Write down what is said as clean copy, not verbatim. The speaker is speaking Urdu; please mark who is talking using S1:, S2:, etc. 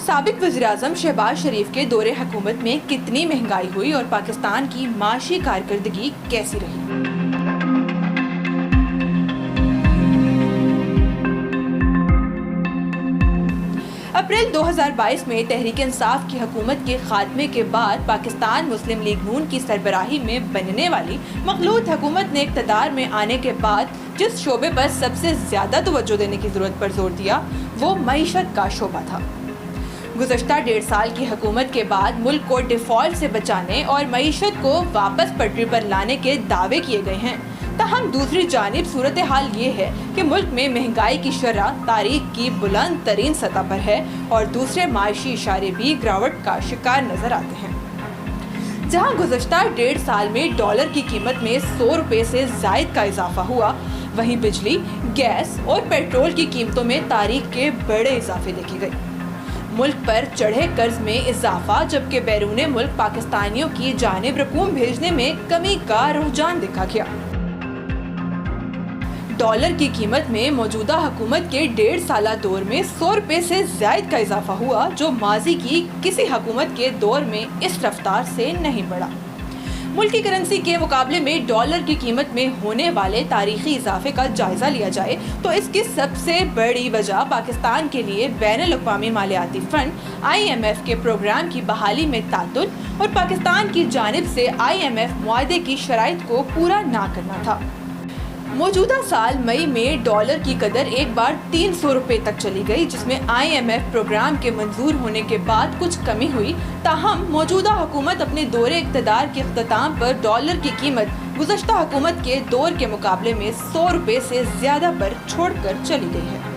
S1: سابق وزیراعظم شہباز شریف کے دور حکومت میں کتنی مہنگائی ہوئی اور پاکستان کی معاشی کارکردگی کیسی رہی؟ اپریل 2022 میں تحریک انصاف کی حکومت کے خاتمے کے بعد پاکستان مسلم لیگ نون کی سربراہی میں بننے والی مخلوط حکومت نے اقتدار میں آنے کے بعد جس شعبے پر سب سے زیادہ توجہ دینے کی ضرورت پر زور دیا وہ معیشت کا شعبہ تھا۔ گزشتہ 1.5 سال کی حکومت کے بعد ملک کو ڈیفالٹ سے بچانے اور معیشت کو واپس پٹری پر لانے کے دعوے کیے گئے ہیں، تاہم دوسری جانب صورتحال یہ ہے کہ ملک میں مہنگائی کی شرح تاریخ کی بلند ترین سطح پر ہے اور دوسرے معاشی اشارے بھی گراوٹ کا شکار نظر آتے ہیں۔ جہاں گزشتہ 1.5 سال میں ڈالر کی قیمت میں 100 روپے سے زائد کا اضافہ ہوا، وہیں بجلی، گیس اور پیٹرول کی قیمتوں میں تاریخ کے بڑے اضافے دیکھے گئے۔ ملک پر چڑھے قرض میں اضافہ جبکہ بیرون ملک پاکستانیوں کی جانب رقوم بھیجنے میں کمی کا رجحان دیکھا گیا۔ ڈالر کی قیمت میں موجودہ حکومت کے 1.5 سالہ دور میں 100 روپے سے زائد کا اضافہ ہوا، جو ماضی کی کسی حکومت کے دور میں اس رفتار سے نہیں بڑھا۔ ملکی کرنسی کے مقابلے میں ڈالر کی قیمت میں ہونے والے تاریخی اضافے کا جائزہ لیا جائے تو اس کی سب سے بڑی وجہ پاکستان کے لیے بین الاقوامی مالیاتی فنڈ IMF کے پروگرام کی بحالی میں تعطل اور پاکستان کی جانب سے IMF معاہدے کی شرائط کو پورا نہ کرنا تھا۔ موجودہ سال مئی میں ڈالر کی قدر ایک بار 300 روپے تک چلی گئی، جس میں IMF پروگرام کے منظور ہونے کے بعد کچھ کمی ہوئی، تاہم موجودہ حکومت اپنے دور اقتدار کے اختتام پر ڈالر کی قیمت گزشتہ حکومت کے دور کے مقابلے میں 100 روپے سے زیادہ پر چھوڑ کر چلی گئی ہے۔